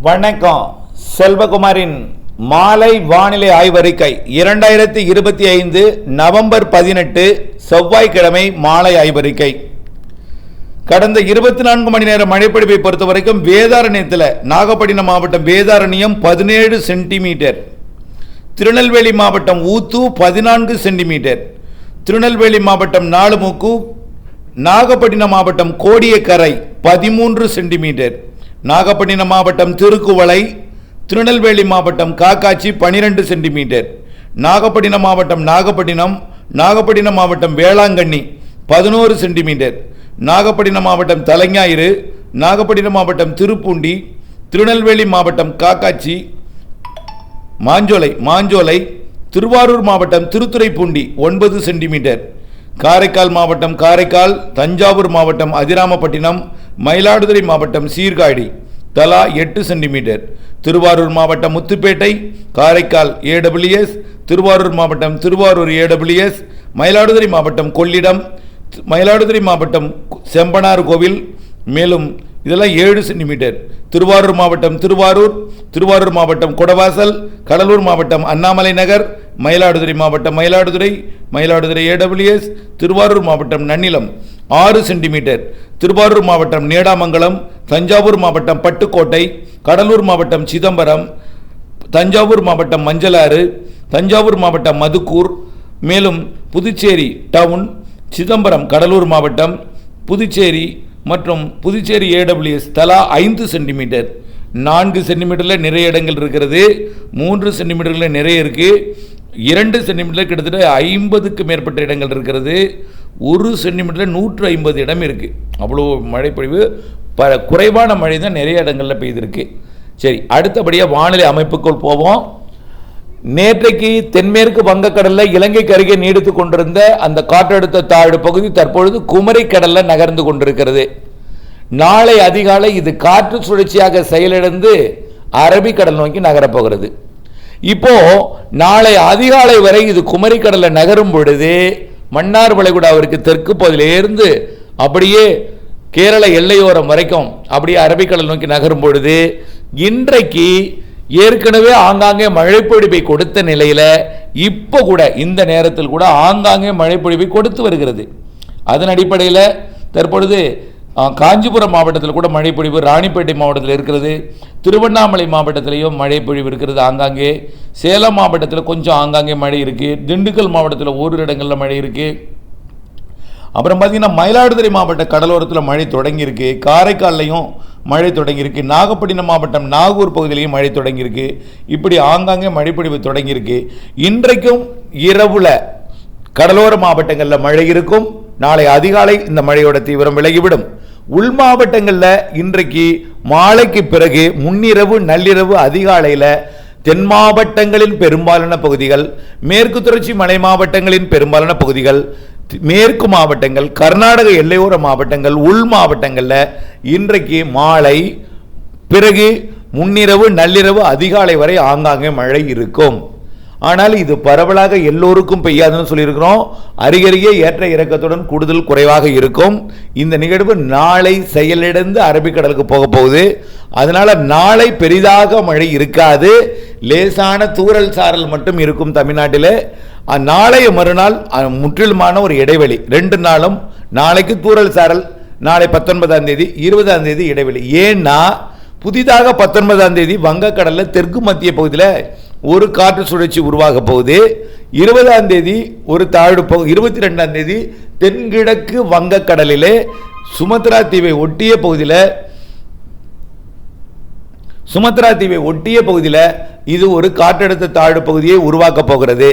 வணக்கம். செல்வகுமாரின் மாலை வானிலை ஆய்வறிக்கை 2025 நவம்பர் 18 செவ்வாய்க்கிழமை மாலை ஆய்வறிக்கை. கடந்த 24 மணி நேர மழைப்பொழிவை பொறுத்தவரைக்கும் வேதாரண்யத்தில் நாகப்பட்டினம் மாவட்டம் வேதாரண்யம் 17 சென்டிமீட்டர், திருநெல்வேலி மாவட்டம் ஊத்து 14 சென்டிமீட்டர், திருநெல்வேலி மாவட்டம் நாலுமுக்கு, நாகப்பட்டினம் மாவட்டம் கோடியக்கரை 13 சென்டிமீட்டர், நாகப்பட்டினம் மாவட்டம் திருக்குவளை, திருநெல்வேலி மாவட்டம் காக்காட்சி 12 சென்டிமீட்டர், நாகப்பட்டினம் மாவட்டம் நாகப்பட்டினம் மாவட்டம் வேளாங்கண்ணி 11 சென்டிமீட்டர், நாகப்பட்டினம் மாவட்டம் தலைஞாயிறு, நாகப்பட்டினம் மாவட்டம் திருப்பூண்டி, திருநெல்வேலி மாவட்டம் காக்காட்சி மாஞ்சோலை, திருவாரூர் மாவட்டம் திருத்துறைப்பூண்டி 9 சென்டிமீட்டர், காரைக்கால் மாவட்டம் காரைக்கால், தஞ்சாவூர் மாவட்டம் அதிராமப்பட்டினம், மயிலாடுதுறை மாவட்டம் சீர்காழி தலா 8 சென்டிமீட்டர், திருவாரூர் மாவட்டம் முத்துப்பேட்டை, காரைக்கால் AWS, திருவாரூர் மாவட்டம் திருவாரூர் AWS, மயிலாடுதுறை மாவட்டம் கொள்ளிடம், மயிலாடுதுறை மாவட்டம் செம்பனார் கோவில், மேலும் இதெல்லாம் 7 சென்டிமீட்டர், திருவாரூர் மாவட்டம் திருவாரூர் மாவட்டம் கொடவாசல், கடலூர் மாவட்டம் அண்ணாமலை நகர், மயிலாடுதுறை மாவட்டம் மயிலாடுதுறை AWS, திருவாரூர் மாவட்டம் நன்னிலம் 6 சென்டிமீட்டர், திருவாரூர் மாவட்டம் நேடாமங்கலம், தஞ்சாவூர் மாவட்டம் பட்டுக்கோட்டை, கடலூர் மாவட்டம் சிதம்பரம், தஞ்சாவூர் மாவட்டம் மஞ்சளாறு, தஞ்சாவூர் மாவட்டம் மதுக்கூர், மேலும் புதுச்சேரி டவுன், சிதம்பரம் கடலூர் மாவட்டம், புதுச்சேரி மற்றும் புதுச்சேரி AWS தலா 5 சென்டிமீட்டர். 4 சென்டிமீட்டரில் நிறைய இடங்கள் இருக்கிறது, 3 சென்டிமீட்டரில் நிறைய இருக்குது, 2 சென்டிமீட்டரில் கிட்டத்தட்ட 50க்கு மேற்பட்ட இடங்கள் இருக்கிறது, 1 சென்டிமீட்டரில் 150 இடம் இருக்குது. அவ்வளோ மழைப்பொழிவு, குறைவான மழை தான் நிறைய இடங்களில் பெய்திருக்கு. சரி, அடுத்தபடியாக வானிலை அமைப்புக்குள் போவோம். நேற்றைக்கு தென்மேற்கு வங்கக்கடலில் இலங்கைக்கு அருகே நீடித்து கொண்டிருந்த அந்த காற்றழுத்த தாழ்வு பகுதி தற்பொழுது குமரி கடலில் நகர்ந்து கொண்டிருக்கிறது. நாளை அதிகாலை இது காற்று சுழற்சியாக செயலிழந்து அரபிக்கடல் நோக்கி நகரப்போகிறது. இப்போ நாளை அதிகாலை வரை இது குமரி கடலில் நகரும் பொழுது மன்னார் வளைகுடாவிற்கு தெற்கு பகுதியிலிருந்து அப்படியே கேரள எல்லையோரம் வரைக்கும் அப்படியே அரபிக்கடல் நோக்கி நகரும் பொழுது இன்றைக்கு ஏற்கனவே ஆங்காங்கே மழைப்பொழிவை கொடுத்த நிலையில் இப்போ கூட இந்த நேரத்தில் கூட ஆங்காங்கே மழைப்பொழிவை கொடுத்து வருகிறது. அதன் அடிப்படையில் தற்பொழுது காஞ்சிபுரம் மாவட்டத்தில் கூட மழைப்பொழிவு, ராணிப்பேட்டை மாவட்டத்தில் இருக்கிறது, திருவண்ணாமலை மாவட்டத்திலையும் மழைப்பொழிவு இருக்கிறது ஆங்காங்கே, சேலம் மாவட்டத்தில் கொஞ்சம் ஆங்காங்கே மழை இருக்குது, திண்டுக்கல் மாவட்டத்தில் ஓரிரு இடங்களில் மழை இருக்குது. அப்புறம் பார்த்திங்கன்னா மயிலாடுதுறை மாவட்ட கடலோரத்தில் மழை தொடங்கியிருக்கு, காரைக்கால்லையும் மழை தொடங்கியிருக்கு, நாகப்பட்டினம் மாவட்டம் நாகூர் பகுதியிலையும் மழை தொடங்கியிருக்கு. இப்படி ஆங்காங்கே மழைப்பொழிவு தொடங்கியிருக்கு. இன்றைக்கும் இரவுல கடலோர மாவட்டங்களில் மழை இருக்கும். நாளை அதிகாலை இந்த மழையோட தீவிரம் விலகிவிடும். உள் மாவட்டங்களில் இன்றைக்கு மாலைக்கு பிறகு முன்னிரவு நள்ளிரவு அதிகாலையில் தென் மாவட்டங்களின் பெரும்பாலான பகுதிகள், மேற்கு தொடர்ச்சி மலை மாவட்டங்களின் பெரும்பாலான பகுதிகள், மேற்கு மாவட்டங்கள், கர்நாடக எல்லையோர மாவட்டங்கள், உள் மாவட்டங்களில் இன்றைக்கு மாலை பிறகு முன்னிரவு நள்ளிரவு அதிகாலை வரை ஆங்காங்கே மழை இருக்கும். ஆனால் இது பரவலாக எல்லோருக்கும் பெய்யாதுன்னு சொல்லியிருக்கிறோம். அருகருகே ஏற்ற இறக்கத்துடன் கூடுதல் குறைவாக இருக்கும். இந்த நிகழ்வு நாளை செயலிழந்து அரபிக்கடலுக்கு போக போகுது. அதனால நாளை பெரிதாக மழை இருக்காது, லேசான தூறல் சாரல் மட்டும் இருக்கும் தமிழ்நாட்டில். நாளைய மறுநாள் முற்றிலுமான ஒரு இடைவெளி, 2 நாளும் நாளைக்கு தூறல் சாரல், நாளை 19ஆம் தேதி 20ஆம் தேதி இடைவெளி. ஏன்னா புதிதாக 19ஆம் தேதி வங்கக்கடலில் தெற்கு மத்திய பகுதியில் ஒரு காற்று சுழற்சி உருவாக போகுது. 20ஆம் தேதி ஒரு தாழ்வு பகுதி, 22ஆம் தேதி தென்கிழக்கு வங்கக்கடலிலே சுமத்ரா தீவை ஒட்டிய பகுதியில் இது ஒரு காற்றழுத்த தாழ்வு பகுதியை உருவாக்க போகிறது.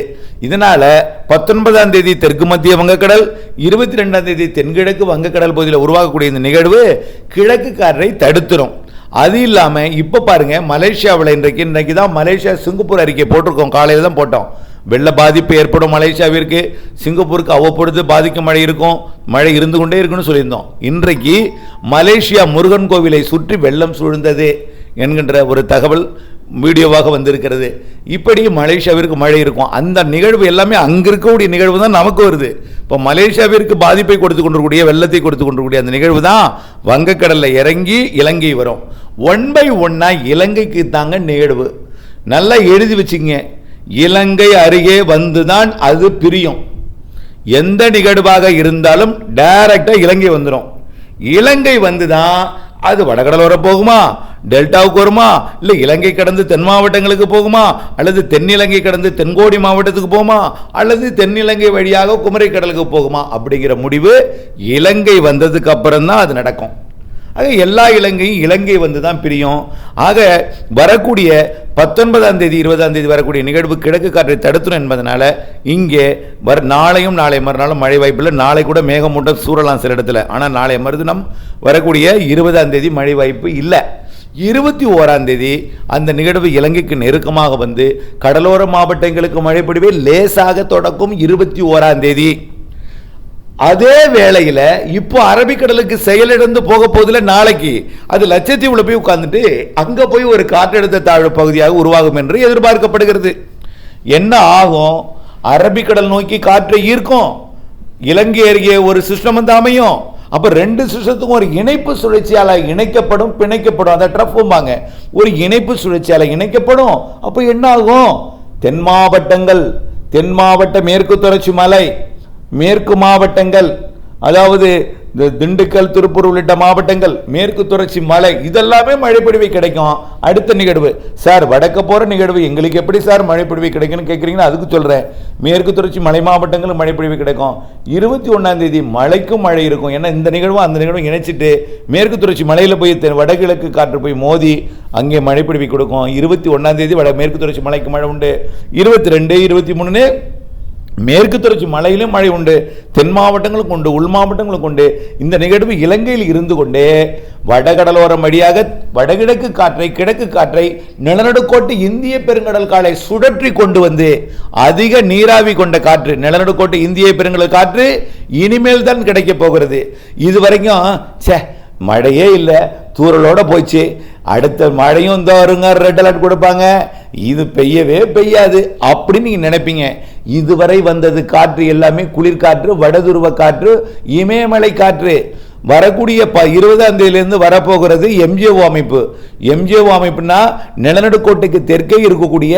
இதனால 19ஆம் தேதி தெற்கு மத்திய வங்கக்கடல், 22ஆம் தேதி தென்கிழக்கு வங்கக்கடல் பகுதியில் உருவாக்கக்கூடிய இந்த நிகழ்வு கிழக்கு காற்றை தடுத்துரும். அது இல்லாமல் இப்போ பாருங்க, மலேசியாவில் இன்றைக்கு தான் மலேசியா சிங்கப்பூர் அறிக்கை போட்டிருக்கோம், காலையில் தான் போட்டோம். வெள்ள பாதிப்பு ஏற்படும் மலேசியாவிற்கு, சிங்கப்பூருக்கு அவ்வப்பொழுது பாதிக்கும் மழை இருக்கும், மழை இருந்து கொண்டே இருக்குன்னு சொல்லியிருந்தோம். இன்றைக்கு மலேசியா முருகன் கோவிலை சுற்றி வெள்ளம் சூழ்ந்தது என்கின்ற ஒரு தகவல் வீடியோவாக வந்திருக்கிறது. இப்படி மலேசியாவிற்கு மழை இருக்கும். அந்த நிகழ்வு எல்லாமே அங்கே இருக்கக்கூடிய நிகழ்வு தான் நமக்கு வருது. இப்போ மலேசியாவிற்கு பாதிப்பை கொடுத்து கொண்டிருக்கூடிய, வெள்ளத்தை கொடுத்து கொண்டிருக்கூடிய அந்த நிகழ்வு தான் வங்கக்கடலில் இறங்கி இலங்கை வரும். 1 by 1 இலங்கைக்கு தாங்க நிகழ்வு. நல்லா எழுதி வச்சுங்க. இலங்கை அருகே வந்துதான் அது பிரியும். எந்த நிகழ்வாக இருந்தாலும் டைரக்டாக இலங்கை வந்துடும். இலங்கை வந்துதான் அது வடகடலோர போகுமா, டெல்டாவுக்கு வருமா, இல்லை இலங்கை கடந்து தென் மாவட்டங்களுக்கு போகுமா, அல்லது தென்னிலங்கை கடந்து தென்கோடி மாவட்டத்துக்கு போகுமா, அல்லது தென்னிலங்கை வழியாக குமரி கடலுக்கு போகுமா அப்படிங்கிற முடிவு இலங்கை வந்ததுக்கு அப்புறம் தான் அது நடக்கும். ஆக எல்லா இலங்கையும் இலங்கை வந்து தான் பிரியும். ஆக வரக்கூடிய 19ஆம் தேதி 20ஆம் தேதி வரக்கூடிய நிகழ்வு கிழக்கு காற்றை தடுத்துடும் என்பதனால இங்கே நாளையும் நாளை மறுநாளும் மழை வாய்ப்பில்லை. நாளை கூட மேகமூட்டம் சூறலாம் சில இடத்துல. ஆனால் நாளை மறுதினம் வரக்கூடிய 20ஆம் தேதி மழை வாய்ப்பு இல்லை. 21ஆம் தேதி அந்த நிகழ்வு இலங்கைக்கு நெருக்கமாக வந்து கடலோர மாவட்டங்களுக்கு மழை பொழிவை லேசாக தொடக்கும் 21ஆம் தேதி. அதே வேளையில் இப்போ அரபிக்கடலுக்கு செயலிழந்து போக போதில் நாளைக்கு அது லட்சத்தீவுல போய் உட்கார்ந்துட்டு அங்கே போய் ஒரு காற்றழுத்த தாழ்வு பகுதியாக உருவாகும் என்று எதிர்பார்க்கப்படுகிறது. என்ன ஆகும்? அரபிக்கடல் நோக்கி காற்றை ஈர்க்கும். இலங்கை அருகே ஒரு சிஸ்டம் வந்து அமையும். அப்போ 2 சிஸ்டத்துக்கும் ஒரு இணைப்பு சுழற்சியால் இணைக்கப்படும், பிணைக்கப்படும். அதை ட்ரஃப்பாங்க. ஒரு இணைப்பு சுழற்சியால் இணைக்கப்படும். அப்போ என்ன ஆகும்? தென் மாவட்டங்கள், தென் மாவட்ட மேற்கு தொடர்ச்சி மலை, மேற்கு மாவட்டங்கள், அதாவது திண்டுக்கல், திருப்பூர் உள்ளிட்ட மாவட்டங்கள், மேற்கு தொடர்ச்சி மலை, இதெல்லாமே மழை பொழிவை கிடைக்கும். அடுத்த நிகழ்வு சார் வடக்க போகிற நிகழ்வு எங்களுக்கு எப்படி சார் மழை பொழிவை கிடைக்குன்னு கேட்குறீங்கன்னா அதுக்கு சொல்கிறேன். மேற்கு தொடர்ச்சி மலை மாவட்டங்களும் மழை பொழிவு கிடைக்கும். 21ஆம் தேதி மழைக்கும் மழை இருக்கும். ஏன்னா இந்த நிகழ்வும் அந்த நிகழ்வும் இணைச்சிட்டு மேற்கு தொடர்ச்சி மலையில் போய் வடகிழக்கு காற்று போய் மோதி அங்கே மழை பொழிவை கொடுக்கும். 21ஆம் தேதி மேற்கு தொடர்ச்சி மலைக்கு மழை உண்டு. 22, 23 மேற்கு தொடர்ச்சி மலையிலும் மழை உண்டு. தென் மாவட்டங்களுக்கு உண்டு, உள் மாவட்டங்களுக்கு உண்டு. இந்த நிகழ்வு இலங்கையில் இருந்து கொண்டே வடகடலோரம் வழியாக வடகிழக்கு காற்றை, கிழக்கு காற்றை, நிலநடுக்கோட்டு இந்திய பெருங்கடல் காலை சுழற்றி கொண்டு வந்து அதிக நீராவி கொண்ட காற்று, நிலநடுக்கோட்டு இந்திய பெருங்கடல் காற்று இனிமேல் தான் கிடைக்க போகிறது. இதுவரைக்கும் மழையே இல்லை, தூரலோட போச்சு. அடுத்த மழையும் இந்த வருங்க, ரெட் அலர்ட் கொடுப்பாங்க, இது பெய்யவே பெய்யாது அப்படின்னு நீங்க நினைப்பீங்க. இதுவரை வந்தது காற்று எல்லாமே குளிர்காற்று, வடதுருவ காற்று, இமயமலை காற்று. வரக்கூடிய 20ஆம் தேதியிலிருந்து வரப்போகிறது எம்ஜிஓ அமைப்பு. எம்ஜிஓ அமைப்புனா நிலநடுக்கோட்டுக்கு தெற்கே இருக்கக்கூடிய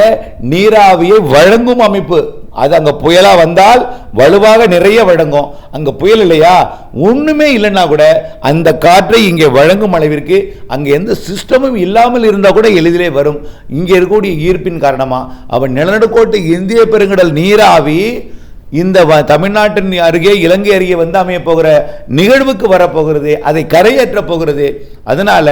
நீராவியை வழங்கும் அமைப்பு. அது அங்க புயலா வந்தால் வலுவாக நிறைய வழங்கும். அங்க புயல் இல்லையா, ஒண்ணுமே இல்லைன்னா கூட அந்த காற்றை இங்கே வழங்கும் அளவிற்கு அங்க எந்த சிஸ்டமும் இல்லாமல் இருந்தா கூட எளிதிலே வரும். இங்க இருக்கக்கூடிய ஈர்ப்பின் காரணமா அவன் நிலநடுக்கோட்டு இந்திய பெருங்கடல் நீராவி இந்த தமிழ்நாட்டின் அருகே, இலங்கை அருகே வந்து அமைய போகிற நிகழ்வுக்கு வரப்போகிறது. அதை கரையேற்ற போகிறது. அதனால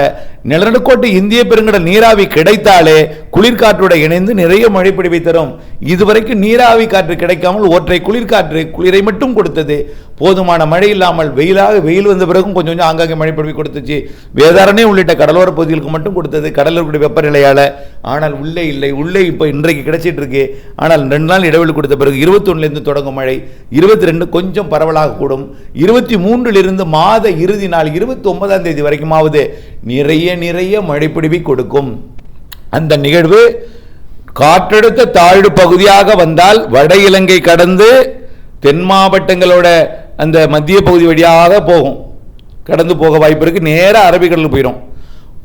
நிலநடுக்கோட்டு இந்திய பெருங்கடல் நீராவி கிடைத்தாலே குளிர்காற்றோட இணைந்து நிறைய மழை பொழிவை தரும். இதுவரைக்கும் நீராவி காற்று கிடைக்காமல் ஒற்றை குளிர்காற்று குளிரை மட்டும் கொடுத்தது. போதுமான மழை இல்லாமல் வெயில் வந்த பிறகும் கொஞ்சம் கொஞ்சம் ஆங்காங்கே மழை பொழிவை கொடுத்துச்சு. வேதாரணை உள்ளிட்ட கடலோர பகுதிகளுக்கு மட்டும் கொடுத்தது கடலூருடைய வெப்பநிலையால. ஆனால் உள்ளே இல்லை. உள்ளே இப்போ இன்றைக்கு கிடைச்சிட்டு இருக்கு. ஆனால் 2 நாள் இடைவெளி கொடுத்த பிறகு 21 தொடங்கும் மழை, 22 கொஞ்சம் பரவலாக கூடும். 23 மாத இறுதி நாள் 29ஆம் தேதி வரைக்குமாவது நிறைய மழை பொழிவை கொடுக்கும். அந்த நிகழ்வு காற்றழுத்த தாழ்வு பகுதியாக வந்தால் வட இலங்கை கடந்து தென் மாவட்டங்களோட அந்த மத்திய பகுதி வழியாக போகும். கடந்து போக வாய்ப்பு இருக்கு. நேராக அரபிக்கடலுக்கு போயிடும்.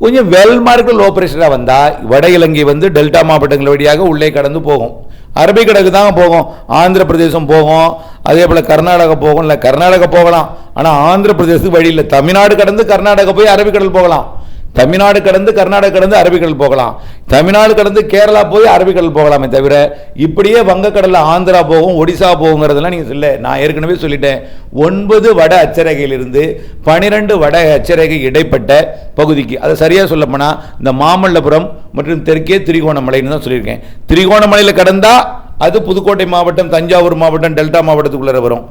கொஞ்சம் வெல்மார்க்கு லோ பிரஷராக வந்தால் வட இலங்கை வந்து டெல்டா மாவட்டங்கள் வழியாக உள்ளே கடந்து போகும். அரபிக்கடலுக்கு தாங்க போகும். ஆந்திர பிரதேசம் போகும், அதே போல் கர்நாடகா போகும். இல்லை கர்நாடகா போகலாம், ஆனால் ஆந்திர பிரதேசத்துக்கு வழி இல்லை. தமிழ்நாடு கடந்து கர்நாடகா போய் அரபிக்கடல் போகலாம். தமிழ்நாடு கடந்து கர்நாடகா கடந்து அரபிக்கடல் போகலாம். தமிழ்நாடு கடந்து கேரளா போய் அரபிக்கடல் போகலாமே தவிர இப்படியே வங்கக்கடலில் ஆந்திரா போகும், ஒடிசா போகுங்கிறதெல்லாம் நீங்கள் சொல்ல. நான் ஏற்கனவே சொல்லிட்டேன். 9 வட அச்சரேகையிலிருந்து 12 வட அச்சரேகை இடைப்பட்ட பகுதிக்கு, அதை சரியாக சொல்லப்போனால் இந்த மாமல்லபுரம் மற்றும் தெற்கே திரிகோணமலைன்னு தான் சொல்லியிருக்கேன். திரிகோணமலையில் கடந்தா அது புதுக்கோட்டை மாவட்டம், தஞ்சாவூர் மாவட்டம், டெல்டா மாவட்டத்துக்குள்ளே வரும்.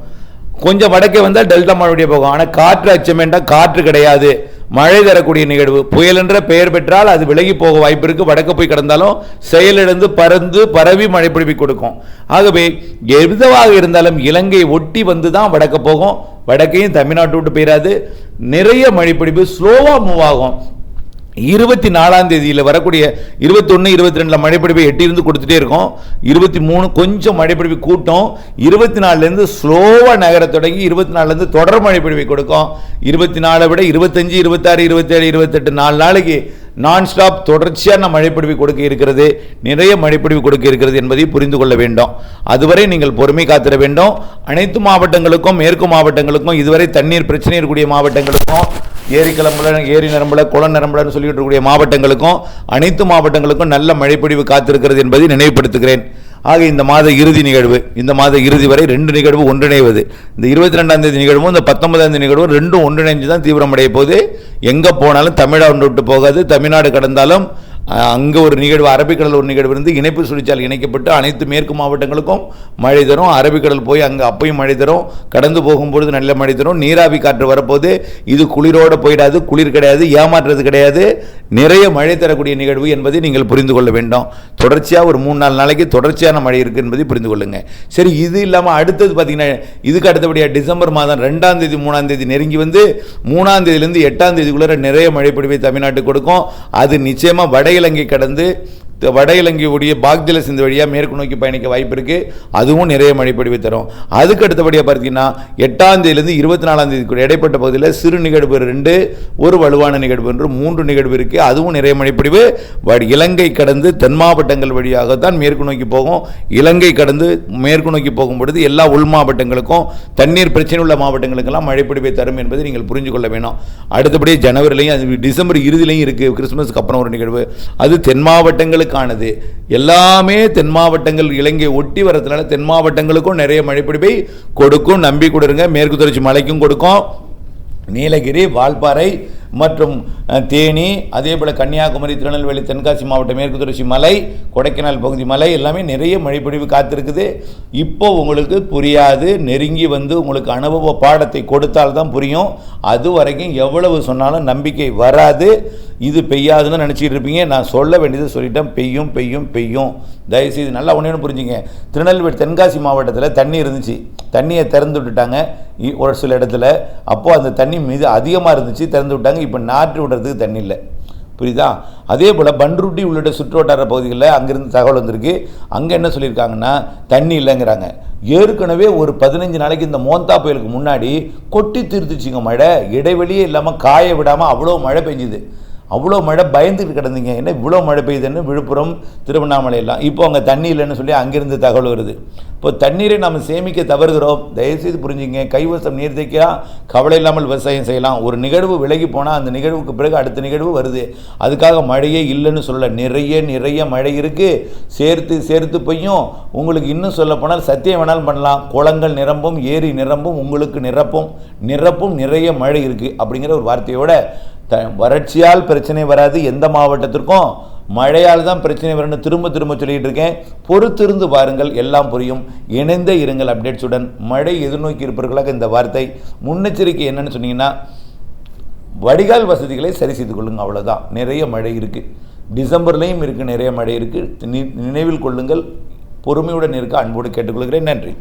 கொஞ்சம் வடக்கே வந்தால் டெல்டா மழையே போகும். ஆனால் காற்று அச்சமேண்டா, காற்று கிடையாது. மழை தரக்கூடிய நிகழ்வு. புயல் என்ற பெயர் பெற்றால் அது விலகி போக வாய்ப்பு இருக்கு. வடக்க போய் கடந்தாலும் செயலிழந்து பரவி மழை பொழிவை கொடுக்கும். ஆகவே எதுவாக இருந்தாலும் இலங்கை ஒட்டி வந்து தான் வடக்க போகும். வடக்கையும் தமிழ்நாட்டு விட்டு போயிடாது. நிறைய மழை பொழிவு ஸ்லோவா மூவ் ஆகும். 24ஆம் தேதியில் வரக்கூடிய 21, 22 மழைப்பொழிவை எட்டியிருந்து கொடுத்துட்டே இருக்கும். 23 கொஞ்சம் மழைப்பொழிவு கூட்டம். 24லேருந்து ஸ்லோவாக நகர தொடங்கி 24லேருந்து தொடர் மழைப்பொழிவை கொடுக்கும். 24 விட 25, 26, 27, 28 4 நாளைக்கு நான் ஸ்டாப் தொடர்ச்சியான மழைப்பொழிவு கொடுக்க இருக்கிறது. நிறைய மழைப்பொழிவு கொடுக்க இருக்கிறது என்பதை புரிந்து கொள்ள வேண்டும். அதுவரை நீங்கள் பொறுமை காத்திட வேண்டும். அனைத்து மாவட்டங்களுக்கும், மேற்கு மாவட்டங்களுக்கும், இதுவரை தண்ணீர் பிரச்சனை இருக்கக்கூடிய மாவட்டங்களுக்கும், ஏரி கிளம்புல, ஏரி நிரம்பல, குளம் நிரம்பலன்னு சொல்லிட்டு இருக்கக்கூடிய மாவட்டங்களுக்கும், அனைத்து மாவட்டங்களுக்கும் நல்ல மழைப்பொழிவு காத்திருக்கிறது என்பதை நினைவுபடுத்துகிறேன். ஆக இந்த மாத இறுதி நிகழ்வு, இந்த மாத இறுதி வரை 2 நிகழ்வு ஒன்றிணைவது, இந்த 22ஆம் தேதி நிகழ்வும் இந்த 19ஆம் தேதி நிகழ்வும் ரெண்டும் ஒன்றிணைஞ்சு தான் தீவிரமடைய போது. எங்கே போனாலும் தமிழ்நாடு விட்டு போகாது. தமிழ்நாடு கடந்தாலும் அங்கே ஒரு நிகழ்வு, அரபிக்கடல் ஒரு நிகழ்வு இருந்து இணைப்பு சுழிச்சால் இணைக்கப்பட்டு அனைத்து மேற்கு மாவட்டங்களுக்கும் மழை தரும். அரபிக்கடல் போய் அங்கே அப்பையும் மழை தரும். கடந்து போகும்பொழுது நல்ல மழை தரும். நீராவி காற்று வரப்போது. இது குளிரோடு போயிடாது, குளிர் கிடையாது, ஏமாற்றுறது கிடையாது, நிறைய மழை தரக்கூடிய நிகழ்வு என்பதை நீங்கள் புரிந்து கொள்ள வேண்டும். தொடர்ச்சியாக ஒரு 3-4 நாளைக்கு தொடர்ச்சியான மழை இருக்குது என்பதை புரிந்து கொள்ளுங்க. சரி, இது இல்லாமல் அடுத்தது பார்த்தீங்கன்னா, இதுக்கு அடுத்தபடியாக டிசம்பர் மாதம் 2ஆம் தேதி 3ஆம் தேதி நெருங்கி வந்து 3ஆம் தேதியிலிருந்து 8ஆம் தேதிக்குள்ளே நிறைய மழைப்பொழிவை தமிழ்நாட்டுக்கு கொடுக்கும். அது நிச்சயமாக வட இலங்கை கடந்து வட இலங்கையுடைய பாக்ஜல சிந்து வழியாக மேற்கு நோக்கி பயணிக்க வாய்ப்பு இருக்குது. அதுவும் நிறைய மழைப்பொழிவு தரும். அதுக்கு அடுத்தபடியாக பார்த்தீங்கன்னா 8ஆம் தேதியிலிருந்து 24ஆம் தேதிக்கு இடைப்பட்ட பகுதியில் சிறு நிகழ்வு 2, ஒரு வலுவான நிகழ்வு என்று 3 நிகழ்வு இருக்குது. அதுவும் நிறைய மழைப்பொழிவு. இலங்கை கடந்து தென் மாவட்டங்கள் வழியாகத்தான் மேற்கு நோக்கி போகும். இலங்கை கடந்து மேற்கு நோக்கி போகும் பொழுது எல்லா உள் மாவட்டங்களுக்கும், தண்ணீர் பிரச்சனை உள்ள மாவட்டங்களுக்கெல்லாம் மழைப்பொழிவை தரும் என்பதை நீங்கள் புரிஞ்சு கொள்ள வேணும். அடுத்தபடி ஜனவரிலையும் டிசம்பர் இறுதியிலையும் இருக்குது. கிறிஸ்துமஸ்க்கு அப்புறம் ஒரு நிகழ்வு, அது தென் மாவட்டங்களுக்கு ஆனது. எல்லாமே தென் மாவட்டங்கள் இலங்கை ஒட்டி வரதுனால தென் மாவட்டங்களுக்கும் நிறைய மழைப்பொழிவை கொடுக்கும். நம்பி கொடுங்க. மேற்கு தொடர்ச்சி மலைக்கும் கொடுக்கும். நீலகிரி, வால்பாறை மற்றும் தேனி, அதே போல் கன்னியாகுமரி, திருநெல்வேலி, தென்காசி மாவட்டம் மேற்கு தொடர்ச்சி மலை, கொடைக்கானல் பகுதி மலை எல்லாமே நிறைய மழைப்பொழிவு காத்திருக்குது. இப்போ உங்களுக்கு புரியாது. நெருங்கி வந்து உங்களுக்கு அனுபவ பாடத்தை கொடுத்தால்தான் புரியும். அது வரைக்கும் எவ்வளவு சொன்னாலும் நம்பிக்கை வராது. இது பெய்யாதுன்னு நினச்சிட்டு இருப்பீங்க. நான் சொல்ல வேண்டியது சொல்லிட்டேன். பெய்யும் பெய்யும் பெய்யும். தயவுசெய்து நல்லா ஒன்று புரிஞ்சுங்க. திருநெல்வேலி, தென்காசி மாவட்டத்தில் தண்ணி இருந்துச்சு. தண்ணியை திறந்து விட்டுட்டாங்க ஒரு சில இடத்துல. அப்போது அந்த தண்ணி மீது அதிகமாக இருந்துச்சு, திறந்து விட்டாங்க. இப்போ நாற்று விடுறதுக்கு தண்ணி இல்லை. புரியுதா? அதே போல் பன்ருட்டி உள்ளிட்ட சுற்றுவட்டார பகுதிகளில் அங்கேருந்து தகவல் வந்திருக்கு. அங்கே என்ன சொல்லியிருக்காங்கன்னா, தண்ணி இல்லைங்கிறாங்க. ஏற்கனவே ஒரு 15 நாளைக்கு இந்த மோந்தா புயலுக்கு முன்னாடி கொட்டி தீர்த்துச்சுங்க மழை. இடைவெளியே இல்லாமல் காய விடாமல் அவ்வளோ மழை பெஞ்சுது. அவ்வளோ மழை, பயந்துட்டு கிடந்தீங்க. என்ன இவ்வளோ மழை பெய்யுதுன்னு விழுப்புரம், திருவண்ணாமலை எல்லாம். இப்போ அங்கே தண்ணி இல்லைன்னு சொல்லி அங்கேருந்து தகவல் வருது. இப்போ தண்ணீரை நம்ம சேமிக்க தவறுகிறோம். தயவுசெய்து புரிஞ்சுங்க. கைவசம் நீர் தேக்கலாம், கவலை இல்லாமல் விவசாயம் செய்யலாம். ஒரு நிகழ்வு விலகி போனால் அந்த நிகழ்வுக்கு பிறகு அடுத்த நிகழ்வு வருது. அதுக்காக மழையே இல்லைன்னு சொல்ல, நிறைய மழை இருக்குது. சேர்த்து பெய்யும். உங்களுக்கு இன்னும் சொல்ல போனால் சத்தியம் வேணாலும் பண்ணலாம். குளங்கள் நிரம்பும், ஏரி நிரம்பும், உங்களுக்கு நிரப்பும் நிறைய மழை இருக்குது அப்படிங்கிற ஒரு வார்த்தையோட வறட்சியால் பிரச்சனை வராது. எந்த மாவட்டத்திற்கும் மழையால் தான் பிரச்சனை வரும்னு திரும்ப சொல்லிட்டு இருக்கேன். பொறுத்திருந்து பாருங்கள், எல்லாம் புரியும். இணைந்தே இருங்கள் அப்டேட்ஸுடன். மழை எதிர்நோக்கி இருப்பவர்களாக இந்த வார்த்தை. முன்னெச்சரிக்கை என்னன்னு சொன்னீங்கன்னா, வடிகால் வசதிகளை சரி செய்து கொள்ளுங்க. அவ்வளோதான். நிறைய மழை இருக்குது. டிசம்பர்லேயும் இருக்குது, நிறைய மழை இருக்குது. நினைவில் கொள்ளுங்கள். பொறுமையுடன் இருக்க அன்போடு கேட்டுக்கொள்கிறேன். நன்றி.